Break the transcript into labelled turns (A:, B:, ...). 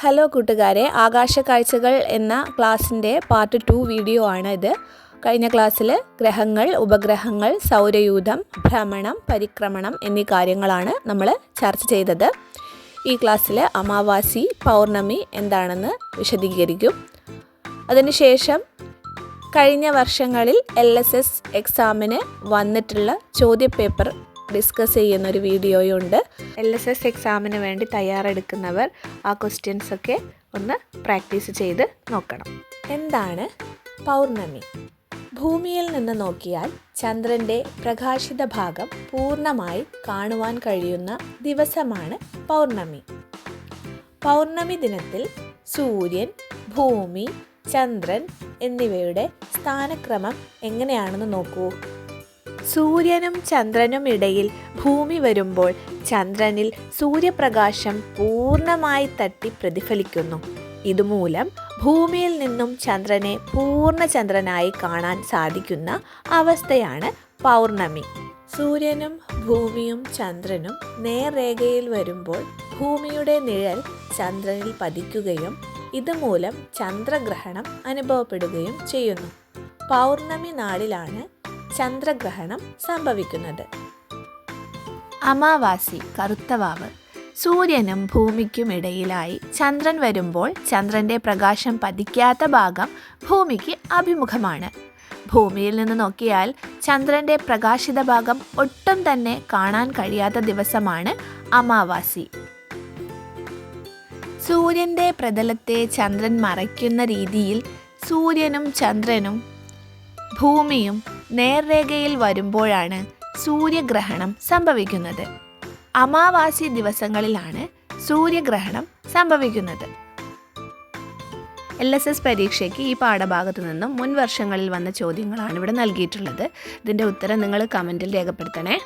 A: Hello കൂട്ടുകാരെ, ആകാശക്കാഴ്ചകൾ എന്ന ക്ലാസ്സിൻ്റെ പാർട്ട് 2 വീഡിയോ ആണ് ഇത്. കഴിഞ്ഞ ക്ലാസ്സിൽ ഗ്രഹങ്ങൾ, ഉപഗ്രഹങ്ങൾ, സൗരയൂഥം, ഭ്രമണം, പരിക്രമണം എന്നീ കാര്യങ്ങളാണ് നമ്മൾ ചർച്ച ചെയ്തത്. ഈ ക്ലാസ്സിൽ അമാവാസി, പൗർണമി എന്താണെന്ന് വിശദീകരിക്കും. അതിനുശേഷം കഴിഞ്ഞ വർഷങ്ങളിൽ LSS എക്സാമിന് വന്നിട്ടുള്ള ചോദ്യപേപ്പർ ഡിസ്കസ് ചെയ്യുന്നൊരു വീഡിയോയുണ്ട്. LSS എക്സാമിന് വേണ്ടി തയ്യാറെടുക്കുന്നവർ ആ ക്വസ്റ്റ്യൻസൊക്കെ ഒന്ന് പ്രാക്ടീസ് ചെയ്ത് നോക്കണം. എന്താണ് പൗർണമി? ഭൂമിയിൽ നിന്ന് നോക്കിയാൽ ചന്ദ്രൻ്റെ പ്രകാശിത ഭാഗം പൂർണ്ണമായി കാണുവാൻ കഴിയുന്ന ദിവസമാണ് പൗർണമി. പൗർണമി ദിനത്തിൽ സൂര്യൻ, ഭൂമി, ചന്ദ്രൻ എന്നിവയുടെ സ്ഥാനക്രമം എങ്ങനെയാണെന്ന് നോക്കൂ. സൂര്യനും ചന്ദ്രനും ഇടയിൽ ഭൂമി വരുമ്പോൾ ചന്ദ്രനിൽ സൂര്യപ്രകാശം പൂർണ്ണമായി തട്ടി പ്രതിഫലിക്കുന്നു. ഇതുമൂലം ഭൂമിയിൽ നിന്നും ചന്ദ്രനെ പൂർണ്ണചന്ദ്രനായി കാണാൻ സാധിക്കുന്ന അവസ്ഥയാണ് പൗർണമി. സൂര്യനും ഭൂമിയും ചന്ദ്രനും നേർരേഖയിൽ വരുമ്പോൾ ഭൂമിയുടെ നിഴൽ ചന്ദ്രനിൽ പതിക്കുകയും ഇതുമൂലം ചന്ദ്രഗ്രഹണം അനുഭവപ്പെടുകയും ചെയ്യുന്നു. പൗർണമി നാളിലാണ് ചന്ദ്രഗ്രഹണം സംഭവിക്കുന്നത്. അമാവാസി, കറുത്ത വാവ്. സൂര്യനും ഭൂമിക്കും ഇടയിലായി ചന്ദ്രൻ വരുമ്പോൾ ചന്ദ്രൻ്റെ പ്രകാശം പതിക്കാത്ത ഭാഗം ഭൂമിക്ക് അഭിമുഖമാണ്. ഭൂമിയിൽ നിന്ന് നോക്കിയാൽ ചന്ദ്രൻ്റെ പ്രകാശിത ഭാഗം ഒട്ടും തന്നെ കാണാൻ കഴിയാത്ത ദിവസമാണ് അമാവാസി. സൂര്യൻ്റെ പ്രതലത്തെ ചന്ദ്രൻ മറയ്ക്കുന്ന രീതിയിൽ സൂര്യനും ചന്ദ്രനും ഭൂമിയും നേർരേഖയിൽ വരുമ്പോഴാണ് സൂര്യഗ്രഹണം സംഭവിക്കുന്നത്. അമാവാസി ദിവസങ്ങളിലാണ് സൂര്യഗ്രഹണം സംഭവിക്കുന്നത്. LSS പരീക്ഷയ്ക്ക് ഈ പാഠഭാഗത്തു നിന്നും മുൻ വർഷങ്ങളിൽ വന്ന ചോദ്യങ്ങളാണ് ഇവിടെ നൽകിയിട്ടുള്ളത്. ഇതിൻ്റെ ഉത്തരം നിങ്ങൾ കമൻറ്റിൽ രേഖപ്പെടുത്തണേ.